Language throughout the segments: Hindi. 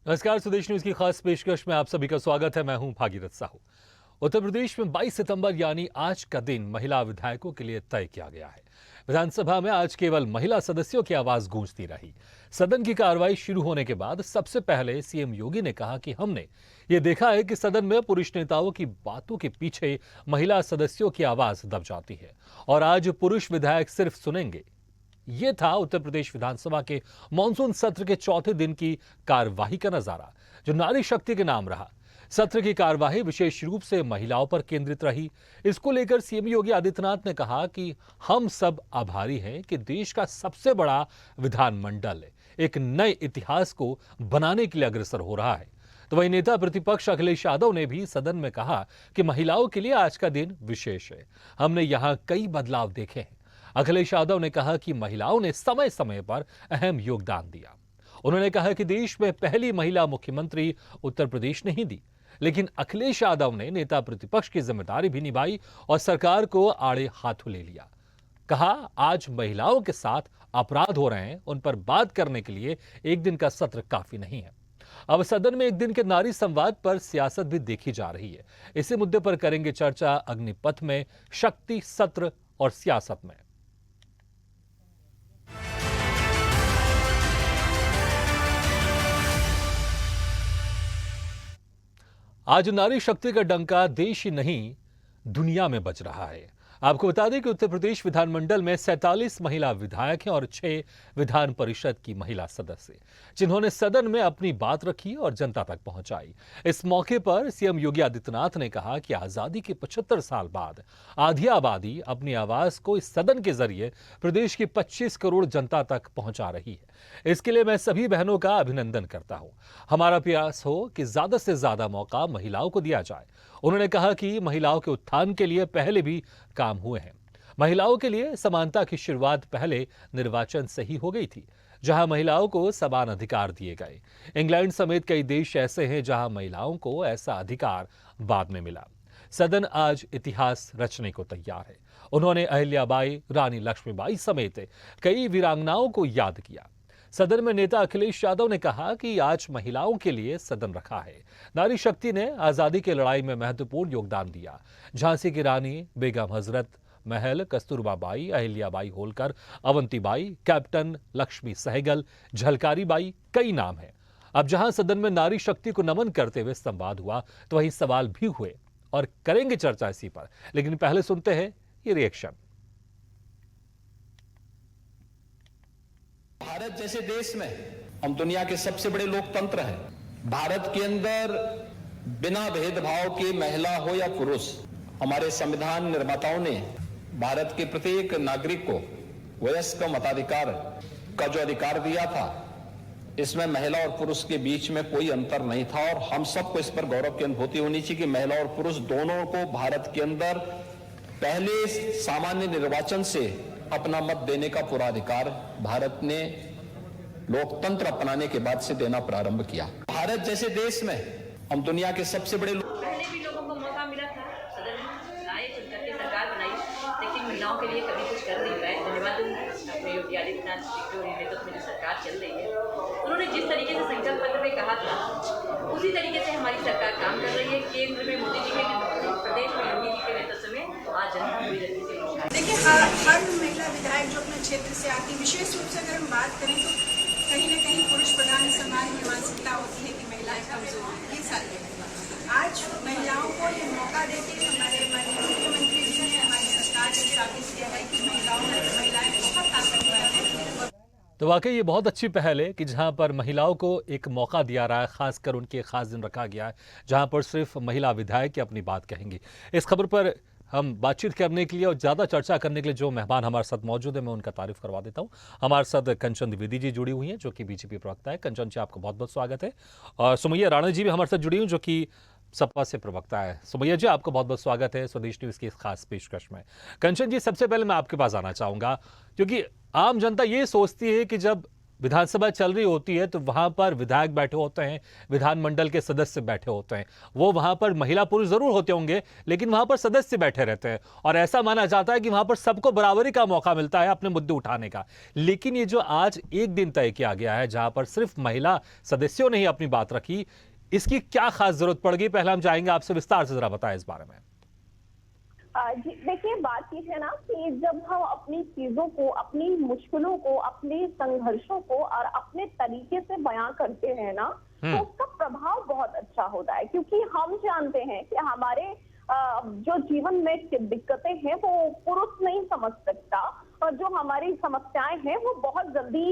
नमस्कार, स्वदेश न्यूज की खास पेशकश में आप सभी का स्वागत है। मैं हूं भागीरथ साहू। उत्तर प्रदेश में 22 सितंबर यानी आज का दिन महिला विधायकों के लिए तय किया गया है। विधानसभा में आज केवल महिला सदस्यों की आवाज गूंजती रही। सदन की कार्रवाई शुरू होने के बाद सबसे पहले सीएम योगी ने कहा कि हमने ये देखा है कि सदन में पुरुष नेताओं की बातों के पीछे महिला सदस्यों की आवाज दब जाती है और आज पुरुष विधायक सिर्फ सुनेंगे। ये था उत्तर प्रदेश विधानसभा के मानसून सत्र के चौथे दिन की कार्यवाही का नजारा, जो नारी शक्ति के नाम रहा। सत्र की कार्यवाही विशेष रूप से महिलाओं पर केंद्रित रही। इसको लेकर सीएम योगी आदित्यनाथ ने कहा कि हम सब आभारी हैं कि देश का सबसे बड़ा विधानमंडल एक नए इतिहास को बनाने के लिए अग्रसर हो रहा है। तो वही नेता प्रतिपक्ष अखिलेश यादव ने भी सदन में कहा कि महिलाओं के लिए आज का दिन विशेष है। हमने यहां कई बदलाव देखे हैं। अखिलेश यादव ने कहा कि महिलाओं ने समय समय पर अहम योगदान दिया। उन्होंने कहा कि देश में पहली महिला मुख्यमंत्री उत्तर प्रदेश ने ही दी, लेकिन अखिलेश यादव ने नेता प्रतिपक्ष की जिम्मेदारी भी निभाई और सरकार को आड़े हाथों ले लिया। कहा, आज महिलाओं के साथ अपराध हो रहे हैं, उन पर बात करने के लिए एक दिन का सत्र काफी नहीं है। अब सदन में एक दिन के नारी संवाद पर सियासत भी देखी जा रही है। इसी मुद्दे पर करेंगे चर्चा अग्निपथ में, शक्ति सत्र और सियासत में। आज नारी शक्ति का डंका देश ही नहीं दुनिया में बज रहा है। आपको बता दें कि उत्तर प्रदेश विधानमंडल में 47 महिला विधायक हैं और 6 विधान परिषद की महिला सदस्य, जिन्होंने सदन में अपनी बात रखी और जनता तक पहुंचाई। इस मौके पर सीएम योगी आदित्यनाथ ने कहा कि आजादी के 75 साल बाद आधी आबादी अपनी आवाज को इस सदन के जरिए प्रदेश की 25 करोड़ जनता तक पहुंचा रही है। इसके लिए मैं सभी बहनों का अभिनंदन करता हूं। हमारा प्रयास हो कि ज्यादा से ज्यादा मौका महिलाओं को दिया जाए। उन्होंने कहा कि महिलाओं के उत्थान के लिए पहले भी काम हुए हैं। महिलाओं के लिए समानता की शुरुआत पहले निर्वाचन से ही हो गई थी, जहां महिलाओं को समान अधिकार दिए गए। इंग्लैंड समेत कई देश ऐसे हैं जहां महिलाओं को ऐसा अधिकार बाद में मिला। सदन आज इतिहास रचने को तैयार है। उन्होंने अहिल्याबाई, रानी लक्ष्मीबाई समेत कई वीरांगनाओं को याद किया। सदन में नेता अखिलेश यादव ने कहा कि आज महिलाओं के लिए सदन रखा है। नारी शक्ति ने आजादी की लड़ाई में महत्वपूर्ण योगदान दिया। झांसी की रानी, बेगम हजरत महल, कस्तूरबा बाई, अहिल्याबाई होलकर, अवंतीबाई, कैप्टन लक्ष्मी सहगल, झलकारी बाई, कई नाम हैं। अब जहां सदन में नारी शक्ति को नमन करते हुए संवाद हुआ, तो वही सवाल भी हुए और करेंगे चर्चा इसी पर। लेकिन पहले सुनते हैं ये रिएक्शन। भारत जैसे देश में हम दुनिया के सबसे बड़े लोकतंत्र हैं। भारत के अंदर बिना भेदभाव के महिला हो या पुरुष, हमारे संविधान निर्माताओं ने भारत के प्रत्येक नागरिक को वयस्क मताधिकार का जो अधिकार दिया था, इसमें महिला और पुरुष के बीच में कोई अंतर नहीं था। और हम सबको इस पर गौरव की अनुभूति होनी चाहिए कि महिला और पुरुष दोनों को भारत के अंदर पहले सामान्य निर्वाचन से अपना मत देने का पूरा अधिकार भारत ने लोकतंत्र अपनाने के बाद से देना प्रारंभ किया। भारत जैसे देश में हम दुनिया के सबसे बड़े पहले भी लोगों को मौका मिला था, सदन लाए, चुन करके सरकार बनाई, लेकिन महिलाओं के लिए कभी कुछ कर नहीं पाए। धन्यवाद अपने योगी आदित्यनाथ जी के नेतृत्व में जो सरकार चल रही है, उन्होंने जिस तरीके से संकल्प पत्र में कहा था, उसी तरीके से हमारी सरकार काम कर रही है। केंद्र में मोदी जी के नेतृत्व, प्रदेश में योगी जी के नेतृत्व में आज जनता पूरी रणनीति से खुश है। देखिए, हर महिला विधायक जो अपने क्षेत्र से आती, विशेष रूप से अगर हम बात करें तो कहीं न कहीं पुरुष प्रधान समाज की मानसिकता होती है कि महिलाएं कमजोर हैं। ये सारी आज महिलाओं को ये मौका देते हैं। हमारे माननीय मुख्यमंत्री जी ने, हमारी सरकार ने साबित किया है कि महिलाएं बहुत ताकतवर हैं। तो वाकई ये बहुत अच्छी पहल है कि जहां पर महिलाओं को एक मौका दिया रहा है, खासकर उनके खास दिन रखा गया है जहां पर सिर्फ महिला विधायक ही अपनी बात कहेंगी। इस खबर पर हम बातचीत करने के लिए और ज़्यादा चर्चा करने के लिए जो मेहमान हमारे साथ मौजूद है, मैं उनका तारीफ करवा देता हूं। हमारे साथ कंचन द्विवेदी जी जुड़ी हुई हैं, जो कि बीजेपी प्रवक्ता है। कंचन जी, आपका बहुत बहुत स्वागत है। और सुमैया राणा जी भी हमारे साथ जुड़ी हुई, जो कि सपा से प्रवक्ता है। सुमैया जी, आपका बहुत बहुत स्वागत है स्वदेश न्यूज़ की इस खास पेशकश में। कंचन जी, सबसे पहले मैं आपके पास आना चाहूँगा, क्योंकि आम जनता ये सोचती है कि जब विधानसभा चल रही होती है तो वहां पर विधायक बैठे होते हैं, विधानमंडल के सदस्य बैठे होते हैं, वो वहां पर महिला पुरुष जरूर होते होंगे लेकिन वहां पर सदस्य बैठे रहते हैं और ऐसा माना जाता है कि वहां पर सबको बराबरी का मौका मिलता है अपने मुद्दे उठाने का। लेकिन ये जो आज एक दिन तय किया गया है जहां पर सिर्फ महिला सदस्यों ने ही अपनी बात रखी, इसकी क्या खास जरूरत पड़ गई? पहले हम चाहेंगे आपसे विस्तार से जरा बताएं इस बारे में। देखिए, बात ये है ना कि जब हम अपनी चीजों को, अपनी मुश्किलों को, अपने संघर्षों को और अपने तरीके से बयां करते हैं ना, तो उसका प्रभाव बहुत अच्छा होता है। क्योंकि हम जानते हैं कि हमारे जो जीवन में दिक्कतें हैं वो पुरुष नहीं समझ सकता, और जो हमारी समस्याएं हैं वो बहुत जल्दी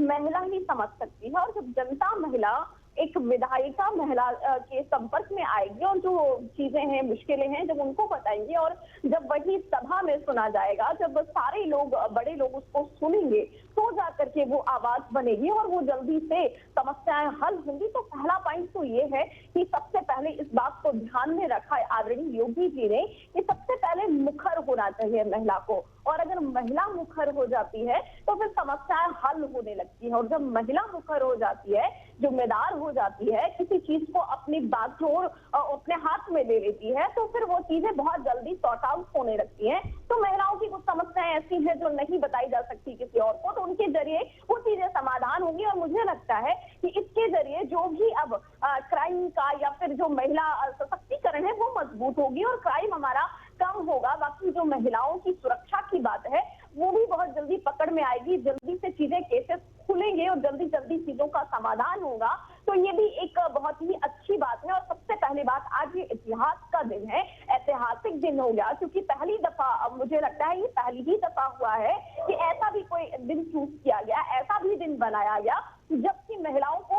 महिला ही समझ सकती है। और जब जनता, महिला, एक विधायिका महिला के संपर्क में आएगी और जो चीजें हैं, मुश्किलें हैं, जब उनको बताएंगे और जब वही सभा में सुना जाएगा, जब सारे लोग, बड़े लोग उसको सुनेंगे, तो जाकर के वो आवाज बनेगी और वो जल्दी से समस्याएं हल होंगी। तो पहला पॉइंट तो ये है कि सबसे पहले इस बात को ध्यान में रखा है आदरणीय योगी जी ने कि सबसे पहले मुखर होना चाहिए महिला को, और अगर महिला मुखर हो जाती है तो फिर समस्याएं हल होने लगती है। और जब महिला मुखर हो जाती है, जिम्मेदार हो जाती है, किसी चीज को अपनी बागडोर अपने हाथ में ले लेती है, तो फिर वो चीजें बहुत जल्दी सॉर्ट आउट होने लगती हैं। तो महिलाओं की कुछ समस्याएं ऐसी हैं जो नहीं बताई जा सकती किसी और को, तो उनके जरिए वो चीजें समाधान होंगी। और मुझे लगता है कि इसके जरिए जो भी अब क्राइम का या फिर जो महिला सशक्तिकरण है वो मजबूत होगी और क्राइम हमारा कम होगा। बाकी जो महिलाओं की सुरक्षा की बात है वो भी बहुत जल्दी पकड़ में आएगी, जल्दी से चीजें, केसेस खुलेंगे और जल्दी जल्दी चीजों का समाधान होगा। तो ये भी एक बहुत ही अच्छी बात है। और सबसे पहली बात, आज ये इतिहास का दिन है, ऐतिहासिक दिन हो गया, क्योंकि पहली दफा, मुझे लगता है ये पहली ही दफा हुआ है कि ऐसा भी कोई दिन चूज किया गया, ऐसा भी दिन बनाया गया जबकि महिलाओं को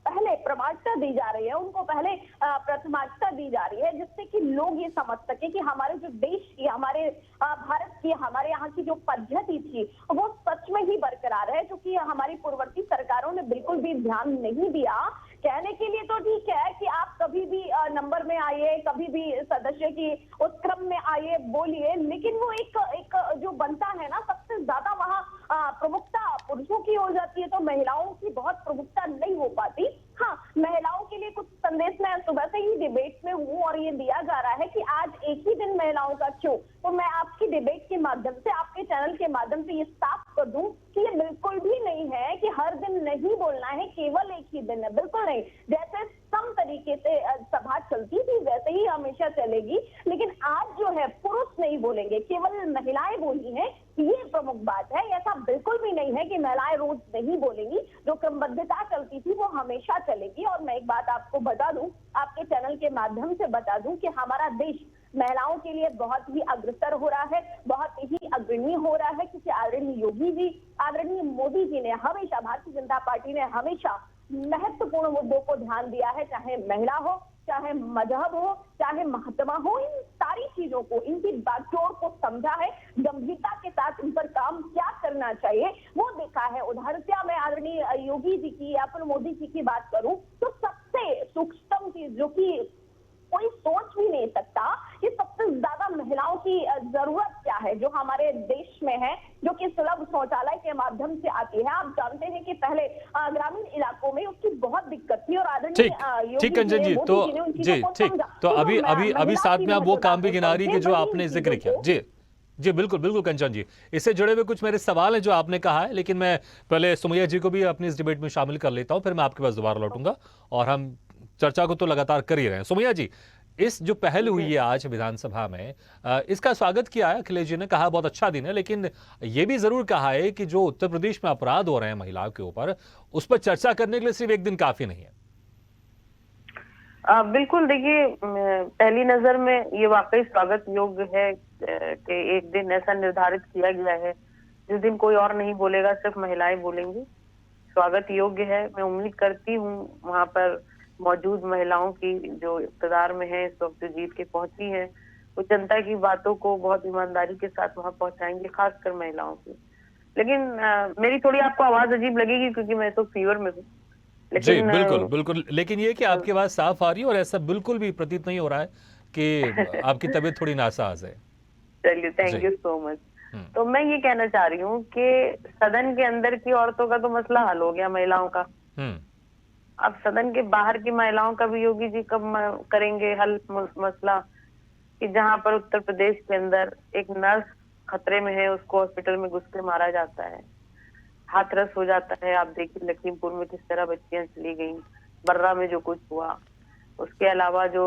पहले प्रमाणिकता दी जा रही है, उनको पहले प्रथमाधिकता दी जा रही है, जिससे कि लोग ये समझ सके कि हमारे जो देश की, हमारे भारत की, हमारे यहाँ की जो पद्धति थी वो सच में ही बरकरार है, जो कि हमारी पूर्ववर्ती सरकारों ने बिल्कुल भी ध्यान नहीं दिया। कहने के लिए तो ठीक है कि आप कभी भी नंबर में आइए, कभी भी सदस्य की उस क्रम में आइए, बोलिए, लेकिन वो एक जो बनता है ना, सबसे ज्यादा वहाँ प्रमुखता पुरुषों की हो जाती है, तो महिलाओं की बहुत प्रमुखता नहीं हो पाती। हाँ, महिलाओं के लिए कुछ संदेश मैं सुबह से ही डिबेट में हूँ और ये दिया जा रहा है कि आज एक ही दिन महिलाओं का क्यों, तो मैं आपकी डिबेट के माध्यम से, आपके चैनल के माध्यम से ये साफ कर दूं कि ये बिल्कुल भी नहीं है कि हर दिन नहीं बोलना है, केवल एक ही दिन है, बिल्कुल नहीं। जैसे सम तरीके से सभा चलती थी वैसे ही हमेशा चलेगी, लेकिन आज जो है पुरुष नहीं बोलेंगे, केवल महिलाएं बोली हैं, ये प्रमुख बात है। ऐसा बिल्कुल भी नहीं है कि महिलाएं रोज नहीं बोलेंगी, जो क्रमबद्धता चलती थी वो हमेशा चलेगी। और मैं एक बात आपको बता दूं, आपके चैनल के माध्यम से बता दूं कि हमारा देश महिलाओं के लिए बहुत ही अग्रसर हो रहा है, बहुत ही अग्रणी हो रहा है, क्योंकि आदरणीय योगी जी, आदरणीय मोदी जी ने हमेशा, भारतीय जनता पार्टी ने हमेशा महत्वपूर्ण मुद्दों को ध्यान दिया है, चाहे महिला हो, चाहे मजहब हो, चाहे महात्मा हो, इन सारी चीजों को, इनकी बागडोर को समझा है, गंभीरता के साथ इन पर काम क्या करना चाहिए वो देखा है। उदाहरण मैं आदरणीय योगी जी की या फिर मोदी जी की बात करूं तो सबसे सूक्ष्म चीज जो कि कोई सोच भी नहीं सकता कि सबसे ज्यादा महिलाओं की जरूरत क्या है जो हमारे देश में है, जो कि सुलभ शौचालय के माध्यम से आती है। आप जानते हैं कि पहले ग्रामीण इलाकों में उसकी बहुत दिक्कत थी और आदरणीय ठीक कंचन जी, तो जी ठीक, तो अभी साथ में आप वो काम भी गिना रही है कि जो आपने जिक्र किया। जी बिल्कुल बिल्कुल कंचन जी, इससे जुड़े हुए कुछ मेरे सवाल हैं जो आपने कहा है, लेकिन मैं पहले सुमैया जी को भी अपनी इस डिबेट में शामिल कर लेता हूं, फिर मैं आपके पास दोबारा लौटूंगा और हम चर्चा को तो लगातार कर ही रहे हैं। सुमैया जी, इस जो पहल हुई है आज विधानसभा में, इसका स्वागत किया है अखिलेश जी ने, कहा बहुत अच्छा दिन है, लेकिन ये भी जरूर कहा है कि जो उत्तर प्रदेश में अपराध हो रहे हैं महिलाओं के ऊपर, उस पर चर्चा करने के लिए सिर्फ एक दिन काफी नहीं है। बिल्कुल, देखिए, पहली नजर में ये वाकई स्वागत योग्य है कि एक दिन ऐसा निर्धारित किया गया है जिस दिन कोई और नहीं बोलेगा, सिर्फ महिलाएं बोलेंगी। स्वागत योग्य है। मैं उम्मीद करती हूँ वहां पर मौजूद महिलाओं की जो इक़्तिदार में है इस वक्त, जो जीत के पहुंची है, वो जनता की बातों को बहुत ईमानदारी के साथ वहां पहुंचाएंगे, खासकर महिलाओं की। लेकिन मेरी थोड़ी आपको आवाज अजीब लगेगी क्योंकि मैं तो फीवर में हूँ। जी बिल्कुल बिल्कुल, लेकिन ये कि आपकी आवाज साफ आ रही है और ऐसा बिल्कुल भी प्रतीत नहीं हो रहा है कि आपकी तबीयत थोड़ी नासाज है। चलिए, थैंक यू सो मच। तो मैं ये कहना चाह रही हूँ कि सदन के अंदर की औरतों का तो मसला हल हो गया, महिलाओं का। अब सदन के बाहर की महिलाओं का भी योगी जी कब करेंगे हल मसला, कि जहां पर उत्तर प्रदेश के अंदर एक नर्स खतरे में है, उसको हॉस्पिटल में घुस के मारा जाता है, हाथरस हो जाता है। आप देखिए लखीमपुर में किस तरह बच्चियां चली गई, बर्रा में जो कुछ हुआ, उसके अलावा जो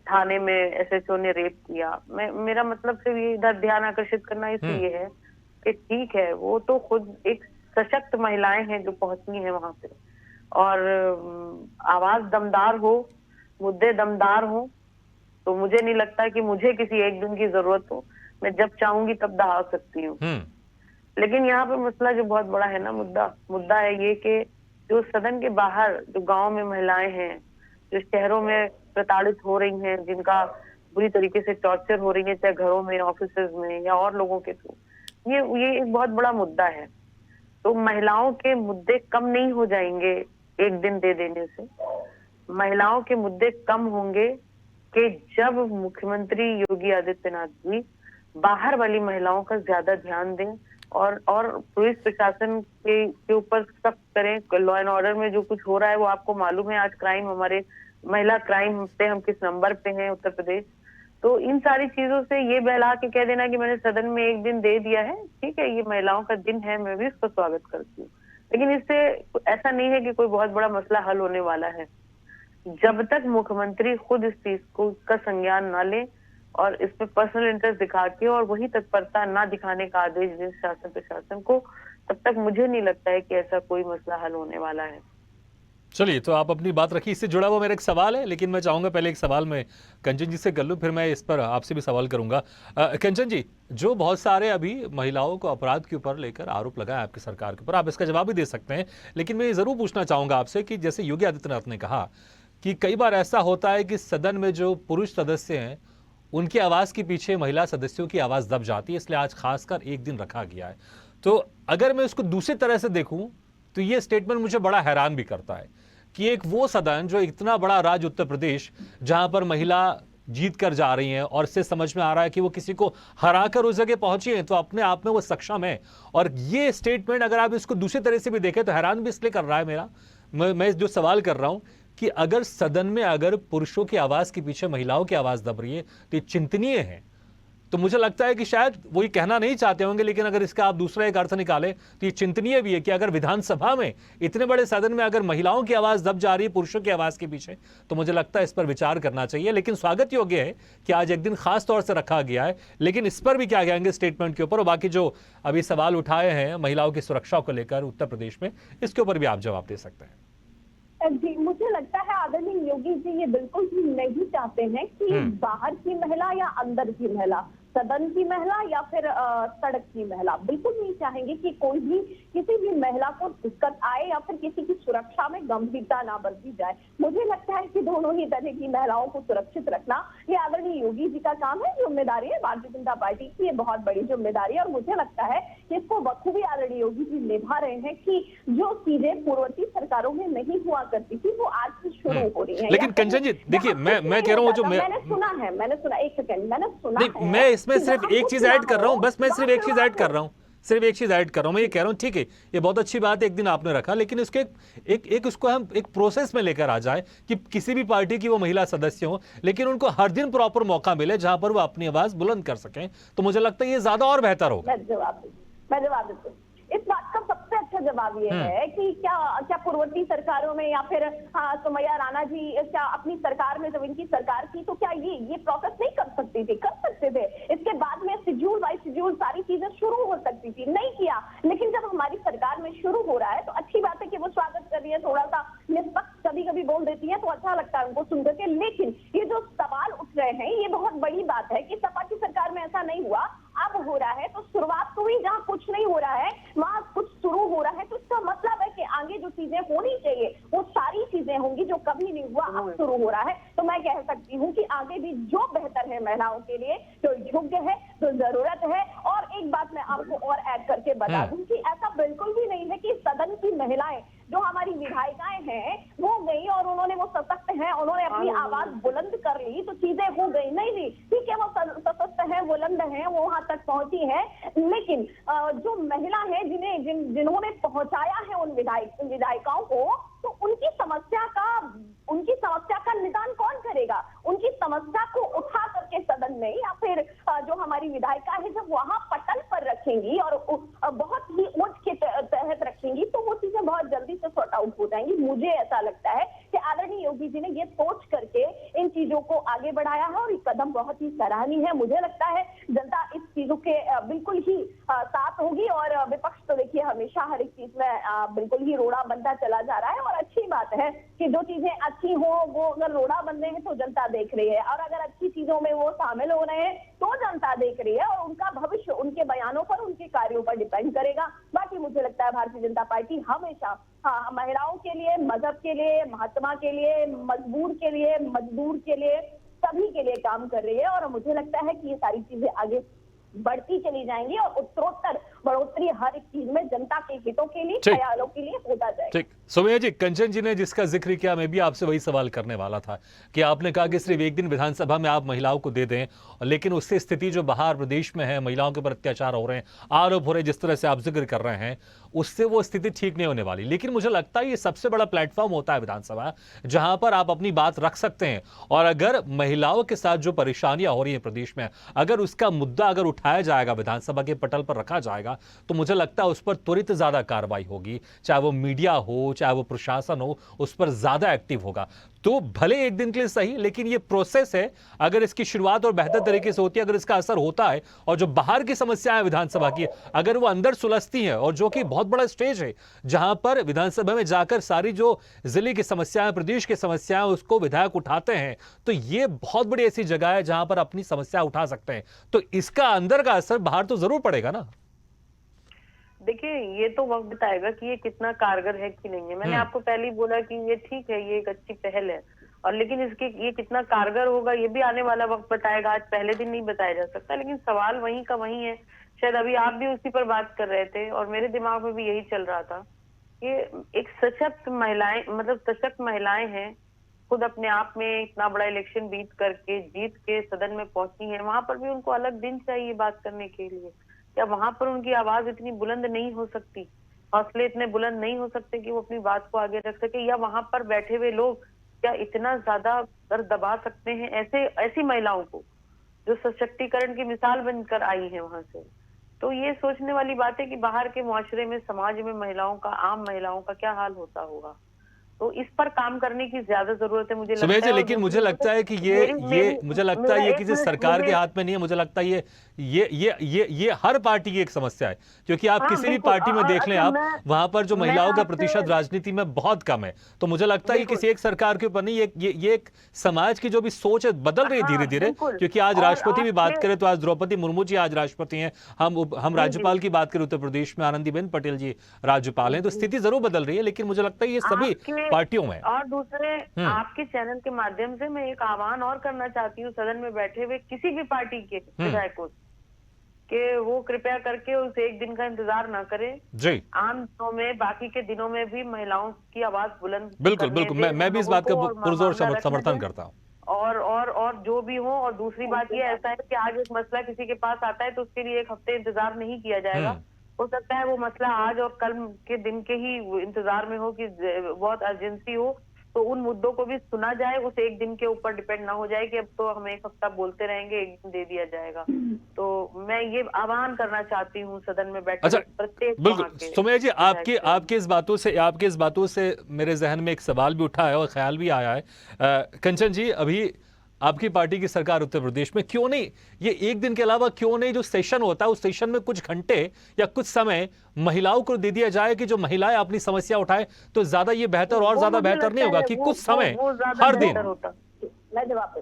थाने में एसएचओ ने रेप किया। मेरा मतलब सिर्फ ये इधर ध्यान आकर्षित करना इसलिए है कि ठीक है, वो तो खुद एक सशक्त महिलाएं हैं जो पहुंची हैं वहां पे, और आवाज दमदार हो, मुद्दे दमदार हो, तो मुझे नहीं लगता कि मुझे किसी एक दिन की जरूरत हो, मैं जब चाहूंगी तब दहा सकती हूँ। लेकिन यहाँ पे मसला जो बहुत बड़ा है ना, मुद्दा है ये कि जो सदन के बाहर जो गांव में महिलाएं हैं, जो शहरों में प्रताड़ित हो रही हैं, जिनका बुरी तरीके से टॉर्चर हो रही है, चाहे घरों में, ऑफिसेज में या और लोगों के थ्रू, ये एक बहुत बड़ा मुद्दा है। तो महिलाओं के मुद्दे कम नहीं हो जाएंगे एक दिन दे देने से। महिलाओं के मुद्दे कम होंगे कि जब मुख्यमंत्री योगी आदित्यनाथ जी बाहर वाली महिलाओं का ज्यादा ध्यान दें और पुलिस प्रशासन के ऊपर सख्त करें। लॉ एंड ऑर्डर में जो कुछ हो रहा है वो आपको मालूम है, आज क्राइम, हमारे महिला क्राइम पे हम किस नंबर पे हैं उत्तर प्रदेश। तो इन सारी चीजों से ये बहला के कह देना कि मैंने सदन में एक दिन दे दिया है, ठीक है, ये महिलाओं का दिन है, मैं भी इसका स्वागत करती हूँ, लेकिन इससे ऐसा नहीं है कि कोई बहुत बड़ा मसला हल होने वाला है। जब तक मुख्यमंत्री खुद इस चीज को का संज्ञान ना ले और इस पे पर्सनल इंटरेस्ट दिखा के और वही तत्परता ना दिखाने का आदेश दे शासन प्रशासन को, तब तक मुझे नहीं लगता है कि ऐसा कोई मसला हल होने वाला है। चलिए, तो आप अपनी बात रखिए। इससे जुड़ा हुआ मेरा एक सवाल है, लेकिन मैं चाहूंगा पहले एक सवाल मैं कंचन जी से कर लूं, फिर मैं इस पर आपसे भी सवाल करूंगा। कंचन जी, जो बहुत सारे अभी महिलाओं को अपराध के ऊपर लेकर आरोप लगाए आपकी सरकार के ऊपर, आप इसका जवाब भी दे सकते हैं, लेकिन मैं ये जरूर पूछना चाहूंगा आपसे कि जैसे योगी आदित्यनाथ ने कहा कि कई बार ऐसा होता है कि सदन में जो पुरुष सदस्य हैं उनकी आवाज के पीछे महिला सदस्यों की आवाज दब जाती है, इसलिए आज खासकर एक दिन रखा गया है। तो अगर मैं उसको दूसरी तरह से देखूं तो ये स्टेटमेंट मुझे बड़ा हैरान भी करता है कि एक वो सदन जो इतना बड़ा राज्य उत्तर प्रदेश, जहां पर महिला जीत कर जा रही हैं और इससे समझ में आ रहा है कि वो किसी को हराकर उस जगह पहुंची है, तो अपने आप में वो सक्षम है। और ये स्टेटमेंट अगर आप इसको दूसरी तरह से भी देखें तो हैरान भी इसलिए कर रहा है मैं जो सवाल कर रहा हूं कि अगर सदन में अगर पुरुषों की आवाज के पीछे महिलाओं की आवाज दब रही है तो ये चिंतनीय है। तो मुझे लगता है कि शायद वो ये कहना नहीं चाहते होंगे, लेकिन अगर इसका आप दूसरा एक अर्थ निकालें तो ये चिंतनीय भी है कि अगर विधानसभा में इतने बड़े सदन में अगर महिलाओं की आवाज दब जा रही है पुरुषों की आवाज के पीछे, तो मुझे लगता है इस पर विचार करना चाहिए। लेकिन स्वागत योग्य है कि आज एक दिन खास तौर से रखा गया है, लेकिन इस पर भी क्या कहेंगे स्टेटमेंट के ऊपर, और बाकी जो अभी सवाल उठाए हैं महिलाओं की सुरक्षा को लेकर उत्तर प्रदेश में, इसके ऊपर भी आप जवाब दे सकते हैं। जी, मुझे लगता है आदरणीय योगी जी ये बिल्कुल भी नहीं चाहते हैं कि बाहर की महिला या अंदर की महिला, सदन की महिला या फिर सड़क की महिला, बिल्कुल नहीं चाहेंगे कि कोई भी किसी भी महिला को दिक्कत आए या फिर किसी की सुरक्षा में गंभीरता ना बरती जाए। मुझे लगता है कि दोनों ही तरह की महिलाओं को सुरक्षित रखना ये आदरणीय योगी जी का काम है, जिम्मेदारी है भारतीय जनता पार्टी की, ये बहुत बड़ी जिम्मेदारी है। और मुझे लगता है कि इसको बखूबी आदरणीय योगी जी निभा रहे हैं कि जो चीजें पूर्ववर्ती सरकारों में नहीं हुआ करती थी वो आज से शुरू हो रही है। लेकिन कंचन जी देखिए, मैं कह रहा हूँ, जो मैंने सुना एक सेकंड, मैंने सुना मैं इसमें सिर्फ एक चीज ऐड कर रहा हूं, बस मैं सिर्फ एक चीज ऐड कर रहा हूं, मैं ये कह रहा हूं, ठीक है, ये बहुत अच्छी बात है एक दिन आपने रखा, लेकिन इसके एक उसको हम एक प्रोसेस में लेकर आ जाए कि किसी भी पार्टी की वो महिला सदस्य हो, लेकिन उनको हर दिन प्रॉपर मौका मिले जहां पर वो अपनी आवाज बुलंद कर सकें, तो मुझे लगता है ये ज्यादा और बेहतर होगा। मैं जवाब देती हूँ। इस बात का सबसे अच्छा जवाब ये है कि क्या पूर्ववर्ती सरकारों में या फिर सुमैया राणा जी क्या अपनी सरकार में जब इनकी सरकार थी तो क्या ये प्रोसेस नहीं कर सकती थी? कर सकते थे। इसके बाद में शेड्यूल बाय शेड्यूल सारी चीजें शुरू हो सकती थी, नहीं किया। लेकिन जब हमारी सरकार में शुरू हो रहा है तो अच्छी बात है कि वो स्वागत कर रही है, थोड़ा सा निष्पक्ष कभी कभी बोल देती है तो अच्छा लगता है उनको सुनकर के। लेकिन ये जो सवाल उठ रहे हैं ये बहुत बड़ी बात है कि सपा की सरकार में ऐसा नहीं हुआ, अब हो रहा है। तो शुरुआत तो हुई जहाँ कुछ नहीं हो रहा है वहां कुछ शुरू हो रहा है, तो इसका मतलब है कि आगे जो चीजें होनी चाहिए वो सारी चीजें होंगी जो कभी नहीं हुआ अब शुरू हो रहा है। तो मैं कह सकती हूँ कि आगे भी जो बेहतर है महिलाओं के लिए, जो योग्य है, जो जरूरत है। और एक बात मैं आपको और ऐड करके बता दूं कि ऐसा बिल्कुल भी नहीं है कि सदन की महिलाएं जो हमारी विधायिकाएं हैं वो गई और उन्होंने वो सशक्त हैं, उन्होंने अपनी आवाज बुलंद कर ली तो चीजें हो गई। नहीं, ठीक है, वो सशक्त है, बुलंद है, वो वहां तक पहुंची है, लेकिन जो महिला है जिन्होंने पहुंचाया है उन विधायिकाओं को, तो उनकी समस्या का निदान कौन करेगा? उनकी समस्या को उठा करके सदन में या फिर जो हमारी विधायिका है जब वहां पटल पर रखेंगी और बहुत ही उच्च के तहत रखेंगी, तो वो चीजें बहुत जल्दी से सॉर्ट आउट हो जाएंगी। मुझे ऐसा लगता है कि आदरणीय योगी जी ने ये सोच करके इन चीजों को आगे बढ़ाया है और ये कदम बहुत ही सराहनीय है। मुझे लगता है जनता इस चीजों के बिल्कुल ही साथ होगी और विपक्ष तो देखिए हमेशा हर एक चीज में बिल्कुल ही रोड़ा बनता चला जा रहा है। और अच्छी बात है कि जो चीजें अच्छी हो वो अगर रोड़ा बन रहे हैं तो जनता देख रही है, और अगर अच्छी चीजों में वो शामिल हो रहे हैं तो जनता देख रही है, और उनका भविष्य उनके बयानों पर, उनके कार्यों पर डिपेंड करेगा। बाकी मुझे लगता है भारतीय जनता पार्टी हमेशा महिलाओं के लिए, मजहब के लिए, महात्मा के लिए, मजबूर के लिए, मजदूर के लिए, सभी के लिए काम कर रही है। और मुझे लगता है कि ये सारी चीजें आगे बढ़ती चली जाएंगी और उत्तरोत्तर बढ़ोतरी हर एक चीज में जनता के हितों के लिए, ख्यालों के लिए होता जाएगा। ठीक, सोमैया जी, कंचन जी ने जिसका जिक्र किया, मैं भी आपसे वही सवाल करने वाला था कि आपने कहा कि सिर्फ एक दिन विधानसभा में आप महिलाओं को दे दें, लेकिन उससे स्थिति जो बाहर प्रदेश में है, महिलाओं के ऊपर अत्याचार हो रहे हैं, आरोप हो रहे हैं, जिस तरह से आप जिक्र कर रहे हैं, उससे वो स्थिति ठीक नहीं होने वाली। लेकिन मुझे लगता है ये सबसे बड़ा प्लेटफॉर्म होता है विधानसभा, जहां पर आप अपनी बात रख सकते हैं। और अगर महिलाओं के साथ जो परेशानियां हो रही हैं प्रदेश में, अगर उसका मुद्दा अगर उठाया जाएगा, विधानसभा के पटल पर रखा जाएगा, तो मुझे लगता है उस पर त्वरित ज्यादा कार्रवाई होगी। चाहे वो मीडिया हो, चाहे वो प्रशासन हो, उस पर ज्यादा एक्टिव होगा। तो भले एक दिन के लिए सही, लेकिन ये प्रोसेस है। अगर इसकी शुरुआत और बेहतर तरीके से होती है, अगर इसका असर होता है, और जो बाहर की समस्याएं है विधानसभा की, अगर वो अंदर सुलझती हैं, और जो कि बहुत बड़ा स्टेज है जहां पर विधानसभा में जाकर सारी जो जिले की समस्याएं, प्रदेश की समस्याएं, उसको विधायक उठाते हैं, तो ये बहुत बड़ी ऐसी जगह है जहां पर अपनी समस्या उठा सकते हैं। तो इसका अंदर का असर बाहर तो जरूर पड़ेगा ना। देखिए, ये तो वक्त बताएगा कि ये कितना कारगर है कि नहीं है। मैंने आपको पहले ही बोला कि ये ठीक है, ये एक अच्छी पहल है, और लेकिन इसके ये कितना कारगर होगा ये भी आने वाला वक्त बताएगा। आज पहले दिन नहीं बताया जा सकता। लेकिन सवाल वहीं का वहीं है। शायद अभी आप भी उसी पर बात कर रहे थे और मेरे दिमाग में भी यही चल रहा था। ये एक सशक्त महिलाएं, मतलब सशक्त महिलाएं हैं, खुद अपने आप में इतना बड़ा इलेक्शन जीत के सदन में पहुंची हैं। वहां पर भी उनको अलग दिन चाहिए बात करने के लिए। क्या वहां पर उनकी आवाज इतनी बुलंद नहीं हो सकती, हौसले इतने बुलंद नहीं हो सकते कि वो अपनी बात को आगे रख सके? या वहां पर बैठे हुए लोग क्या इतना ज्यादा कर दबा सकते हैं ऐसी महिलाओं को जो सशक्तिकरण की मिसाल बनकर आई है वहां से? तो ये सोचने वाली बात है कि बाहर के मुआशरे में, समाज में महिलाओं का, आम महिलाओं का क्या हाल होता होगा। तो इस पर काम करने की ज्यादा जरूरत है मुझे लगता है। लेकिन मुझे लगता है कि मुझे लगता है ये किसी सरकार के हाथ में नहीं है। मुझे लगता है ये हर पार्टी की एक समस्या है, क्योंकि आप किसी भी पार्टी में देख लें, आप वहां पर जो महिलाओं का प्रतिशत राजनीति में बहुत कम है। तो मुझे लगता है कि किसी एक सरकार के ऊपर नहीं, ये एक समाज की जो भी सोच है बदल रही है धीरे धीरे। क्योंकि आज राष्ट्रपति भी बात करें तो आज द्रौपदी मुर्मू जी आज राष्ट्रपति हैं, हम राज्यपाल की बात करें उत्तर प्रदेश में आनंदीबेन पटेल जी राज्यपाल हैं। तो स्थिति जरूर बदल रही है, लेकिन मुझे लगता है ये सभी पार्टियों में। और दूसरे, आपके चैनल के माध्यम से मैं एक आह्वान और करना चाहती हूँ सदन में बैठे हुए किसी भी पार्टी के विधायकों कि वो कृपया करके उस एक दिन का इंतजार ना करें जी। आम दिनों में, बाकी के दिनों में भी महिलाओं की आवाज बुलंद। बिल्कुल बिल्कुल, मैं भी इस बात का पुरजोर समर्थन करता हूँ। और जो भी हो। और दूसरी बात ये ऐसा है कि आज एक मसला किसी के पास आता है तो उसके लिए एक हफ्ते इंतजार नहीं किया जाएगा। हो सकता है वो मसला आज और कल के दिन के ही इंतजार में हो कि बहुत अर्जेंसी हो, तो उन मुद्दों को भी सुना जाए। उस एक दिन के ऊपर डिपेंड ना हो जाए कि अब तो हम एक हफ्ता बोलते रहेंगे, एक दिन दे दिया जाएगा। तो मैं ये आह्वान करना चाहती हूँ सदन में बैठे प्रत्येक। बिल्कुल सोमैया जी, आपके इस बातों से मेरे जहन में एक सवाल भी उठा है और ख्याल भी आया है। कंचन जी, अभी आपकी पार्टी की सरकार उत्तर प्रदेश में, क्यों नहीं ये एक दिन के अलावा क्यों नहीं जो सेशन होता है उस सेशन में कुछ घंटे या कुछ समय महिलाओं को दे दिया जाए कि जो महिलाएं अपनी समस्या उठाएं? तो ज्यादा ये बेहतर और ज्यादा बेहतर नहीं होगा कि कुछ समय हर दिन? मैं जवाब,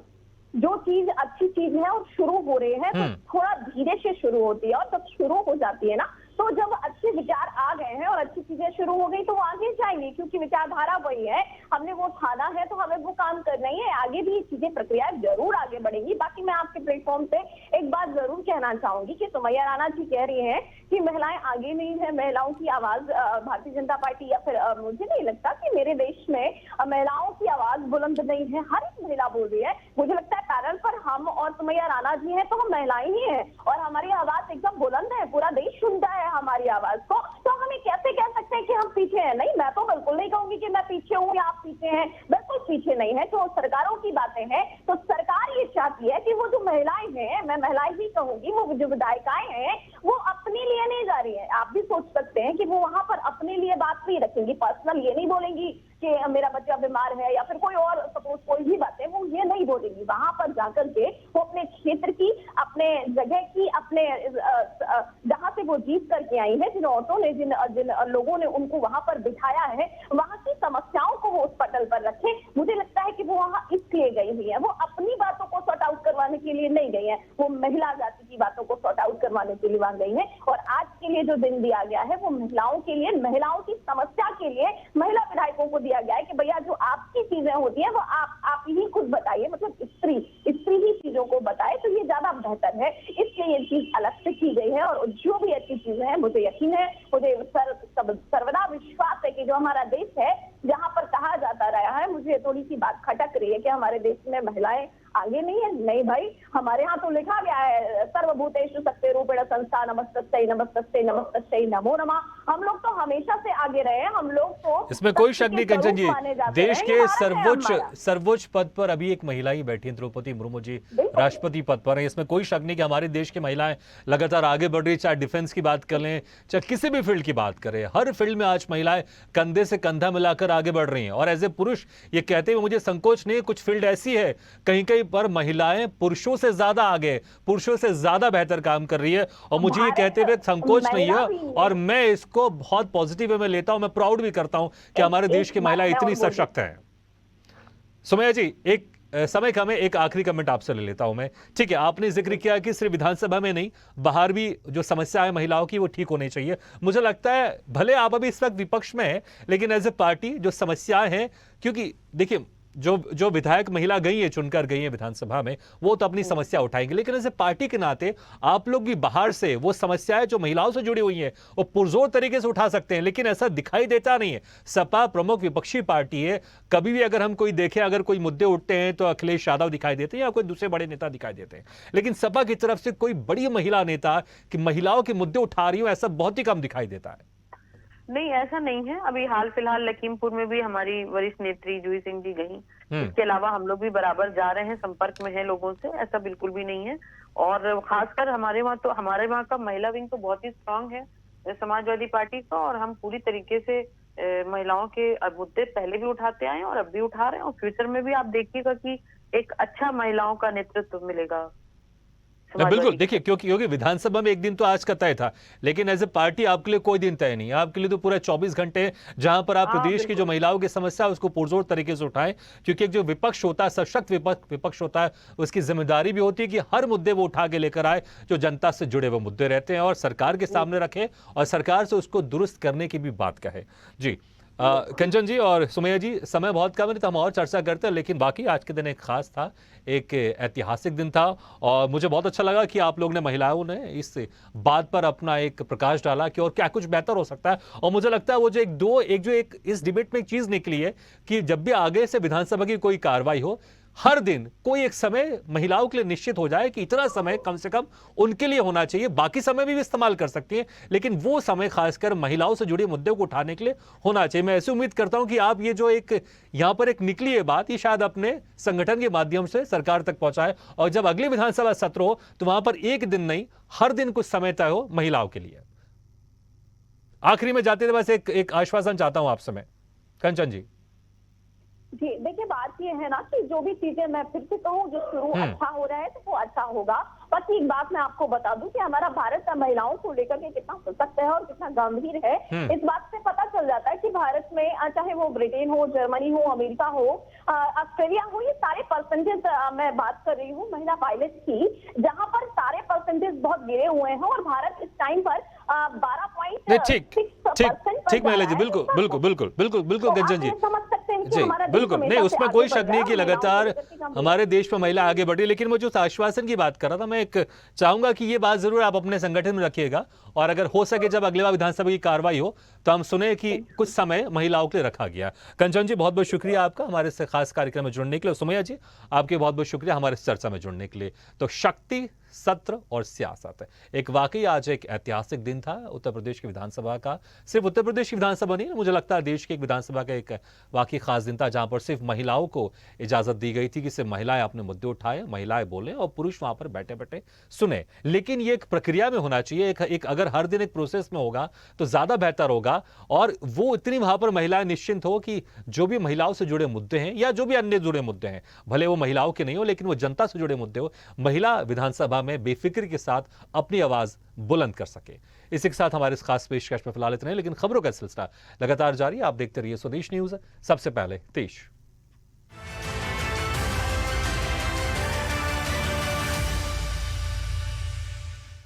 जो चीज अच्छी चीज है और शुरू हो रही है तो थोड़ा धीरे से शुरू होती है, और जब शुरू हो जाती है ना तो जब अच्छे विचार आ गए हैं और अच्छी चीजें शुरू हो गई तो वो आगे जाएंगे, क्योंकि विचारधारा वही है, हमने वो ठाना है तो हमें वो काम करना ही है। आगे भी ये चीजें प्रक्रियाएं जरूर आगे बढ़ेंगी। बाकी मैं आपके प्लेटफॉर्म पे एक बात जरूर कहना चाहूंगी कि सुमैया राणा जी कह रही हैं कि महिलाएं आगे नहीं है, महिलाओं की आवाज भारतीय जनता पार्टी या फिर मुझे नहीं लगता कि मेरे देश में महिलाओं की आवाज बुलंद नहीं है। हर एक महिला बोल रही है। मुझे लगता है पैनल पर हम और सुमैया राणा जी हैं तो हम महिलाएं ही हैं और हमारी आवाज एकदम बुलंद है, पूरा देश सुनता है हमारी आवाज को। तो हमें कैसे कह सकते हैं कि हम पीछे हैं? नहीं, मैं तो बिल्कुल नहीं कहूंगी कि मैं पीछे हूँ या आप पीछे हैं, बिल्कुल पीछे नहीं है। तो सरकारों की बातें हैं तो सरकार ये चाहती है कि वो जो महिलाएं हैं, मैं महिलाएं ही कहूंगी, वो जो विधायिकाएं हैं वो अपने लिए नहीं जा रही है। आप भी सोच सकते हैं कि वो वहां पर अपने लिए बात नहीं रखेंगी, पर्सनल ये नहीं बोलेंगी कि मेरा बच्चा बीमार है या फिर कोई और सपोज कोई भी बातें वो ये नहीं बोलेंगी। वहां पर जाकर के वो अपने क्षेत्र की, अपने जगह की, अपने जहां से वो जीत करके आई है, जिन औरतों ने, जिन लोगों ने उनको वहां पर बिठाया है, वहां की समस्याओं को वो उस पटल पर रखे। मुझे लगता है कि वो वहां इसलिए गई हुई है, वो अपनी बातों को सॉर्ट आउट करवाने के लिए नहीं गई है, वो महिला जाति की बातों को सॉर्ट आउट करवाने के लिए वहां गई है। और आज के लिए जो दिन दिया गया है वो महिलाओं के लिए, महिलाओं की समस्या के लिए महिला विधायकों को दिया गया है कि भैया जो आपकी चीजें होती है वो आप ही खुद बताइए, मतलब स्त्री ही चीजों को बताए तो ये ज्यादा बेहतर है। इसलिए ये चीज अलग से की गई है और जो भी अच्छी चीजें हैं मुझे यकीन है, मुझे सर्वदा विश्वास है कि जो हमारा देश है जहां पर कहा जाता रहा है, मुझे थोड़ी सी बात खटक रही है कि हमारे देश में महिलाएं आगे नहीं है। नहीं भाई, हमारे यहाँ तो लिखा गया है सर्वभूतेषु शक्ति रूपेण संस्था नमस्तस्यै नमस्तस्यै नमस्तस्यै नमो नमः। हम लोग तो हमेशा से आगे रहे हैं। हम लोग तो इसमें कोई शक नहीं कंचन जी, देश के सर्वोच्च पद पर अभी एक महिला ही बैठी है, द्रौपदी मुर्मू जी राष्ट्रपति पद पर है। इसमें कोई शक नहीं कि हमारे देश की महिलाएं लगातार आगे बढ़ रही है, चाहे डिफेंस की बात कर लें, चाहे किसी भी फील्ड की बात करें, हर फील्ड में आज महिलाएं कंधे से कंधा मिलाकर आगे बढ़ रही हैं। और एज ए पुरुष ये कहते हुए मुझे संकोच नहीं, कुछ फील्ड ऐसी है कहीं कहीं पर महिलाएं पुरुषों से ज्यादा आगे, पुरुषों से ज्यादा बेहतर काम कर रही है। और मुझे ये कहते हुए संकोच नहीं है और मैं इसको बहुत पॉजिटिव वे में लेता हूं, मैं प्राउड भी करता हूं कि हमारे देश की महिलाएं इतनी सशक्त हैं। सुमैया जी, एक समय का मैं एक आखिरी कमेंट आपसे ले लेता हूं मैं। ठीक है, आपने जिक्र किया कि सिर्फ विधानसभा में नहीं, बाहर भी जो समस्या है महिलाओं की वो ठीक होनी चाहिए। मुझे लगता है भले आप अभी इस वक्त विपक्ष में हैं, लेकिन एज ए पार्टी जो समस्याएं हैं, क्योंकि देखिए जो विधायक महिला गई है, चुनकर गई है विधानसभा में, वो तो अपनी समस्या उठाएंगे, लेकिन ऐसे पार्टी के नाते आप लोग भी बाहर से वो समस्याएं जो महिलाओं से जुड़ी हुई हैं वो पुरजोर तरीके से उठा सकते हैं। लेकिन ऐसा दिखाई देता नहीं है। सपा प्रमुख विपक्षी पार्टी है, कभी भी अगर हम कोई देखें, अगर कोई मुद्दे उठते हैं तो अखिलेश यादव दिखाई देते हैं या कोई दूसरे बड़े नेता दिखाई देते हैं, लेकिन सपा की तरफ से कोई बड़ी महिला नेता कि महिलाओं के मुद्दे उठा रही हो, ऐसा बहुत ही कम दिखाई देता है। नहीं, ऐसा नहीं है। अभी हाल फिलहाल लखीमपुर में भी हमारी वरिष्ठ नेत्री जूही सिंह जी गई। इसके अलावा हम लोग भी बराबर जा रहे हैं, संपर्क में हैं लोगों से, ऐसा बिल्कुल भी नहीं है। और खासकर हमारे वहाँ का महिला विंग तो बहुत ही स्ट्रांग है समाजवादी पार्टी का, और हम पूरी तरीके से महिलाओं के मुद्दे पहले भी उठाते आए हैं और अब भी उठा रहे हैं, और फ्यूचर में भी आप देखिएगा कि एक अच्छा महिलाओं का नेतृत्व मिलेगा। बिल्कुल, देखिए क्योंकि विधानसभा में एक दिन तो आज का तय था, लेकिन एज ए पार्टी आपके लिए कोई दिन तय नहीं है। आपके लिए तो पूरा 24 घंटे जहां पर आप प्रदेश की जो महिलाओं की समस्या है उसको पुरजोर तरीके से उठाएं, क्योंकि एक जो विपक्ष होता है, सशक्त विपक्ष होता है, उसकी जिम्मेदारी भी होती है कि हर मुद्दे वो उठा के लेकर आए जो जनता से जुड़े हुए मुद्दे रहते हैं और सरकार के सामने रखे और सरकार से उसको दुरुस्त करने की भी बात कहे। जी कंचन जी और सुमैया जी, समय बहुत कम है तो हम और चर्चा करते हैं, लेकिन बाकी आज के दिन एक खास था, एक ऐतिहासिक दिन था और मुझे बहुत अच्छा लगा कि आप लोग ने, महिलाओं ने इस बात पर अपना एक प्रकाश डाला कि और क्या कुछ बेहतर हो सकता है। और मुझे लगता है वो जो एक इस डिबेट में एक चीज निकली है कि जब भी आगे से विधानसभा की कोई कार्रवाई हो, हर दिन कोई एक समय महिलाओं के लिए निश्चित हो जाए कि इतना समय कम से कम उनके लिए होना चाहिए। बाकी समय भी इस्तेमाल कर सकती हैं, लेकिन वो समय खासकर महिलाओं से जुड़े मुद्दों को उठाने के लिए होना चाहिए। मैं ऐसे उम्मीद करता हूं कि आप ये जो एक यहां पर एक निकली है बात, ये शायद अपने संगठन के माध्यम से सरकार तक पहुंचाए और जब अगली विधानसभा सत्र हो तो वहां पर एक दिन नहीं, हर दिन कुछ समय तय हो महिलाओं के लिए। आखिरी में जाते थे बस एक आश्वासन चाहता हूं आपसे मैं, कंचन जी। जी देखिए, बात ये है ना कि जो भी चीजें, मैं फिर से कहूँ, जो शुरू अच्छा हो रहा है तो वो अच्छा होगा। बाकी एक बात मैं आपको बता दूं कि हमारा भारत महिलाओं को लेकर के कितना सशक्त है और कितना गंभीर है, इस बात से पता चल जाता है कि भारत में चाहे वो ब्रिटेन हो, जर्मनी हो, अमेरिका हो, ऑस्ट्रेलिया हो, ये सारे परसेंटेज, मैं बात कर रही हूँ महिला पायलट की, जहां पर सारे परसेंटेज बहुत गिरे हुए हैं और भारत इस टाइम पर 12 नहीं, ठीक महिला जी, बिल्कुल बिल्कुल बिल्कुल बिल्कुल बिल्कुल गंजन जी समझ सकते हैं कि जी, हमारा देश बिल्कुल हमेशा नहीं, से उसमें आगे कोई बढ़ शक रहा नहीं है कि और महिलाओं की लगातार प्रगति का हम हमारे देश में महिला आगे बढ़ी, लेकिन मैं जो उस आश्वासन की बात कर रहा था, मैं एक चाहूंगा कि ये बात जरूर आप अपने संगठन में रखिएगा, और अगर हो सके जब अगली बार विधानसभा की कार्रवाई हो तो हम सुने कि कुछ समय महिलाओं के लिए रखा गया। कंचन जी, बहुत बहुत शुक्रिया आपका हमारे इस खास कार्यक्रम में जुड़ने के लिए। सुमैया जी, आपके बहुत बहुत शुक्रिया हमारे इस चर्चा में जुड़ने के लिए। तो शक्ति, सत्र और सियासत, एक वाकई आज एक ऐतिहासिक दिन था उत्तर प्रदेश की विधानसभा का। सिर्फ उत्तर प्रदेश की विधानसभा नहीं, मुझे लगता है देश की एक विधानसभा का एक वाकई खास दिन था, जहां पर सिर्फ महिलाओं को इजाजत दी गई थी कि सिर्फ महिलाएं अपने मुद्दे उठाएं, महिलाएं बोलें और पुरुष वहां पर बैठे बैठे सुने। लेकिन ये एक प्रक्रिया में होना चाहिए, एक अगर हर दिन एक प्रोसेस में होगा तो ज्यादा बेहतर होगा, और वो इतनी वहां पर महिलाएं निश्चिंत हो कि जो भी महिलाओं से जुड़े मुद्दे हैं या जो भी अन्य जुड़े मुद्दे हैं, भले वो महिलाओं के नहीं हो लेकिन वो जनता से जुड़े मुद्दे हो, महिला विधानसभा में बेफिक्र के साथ अपनी आवाज बुलंद कर सके। इसी के साथ हमारे इस खास पेशकश में फिलहाल इतना ही, लेकिन खबरों का सिलसिला लगातार जारी है। आप देखते रहिए स्वदेश न्यूज, सबसे पहले देश।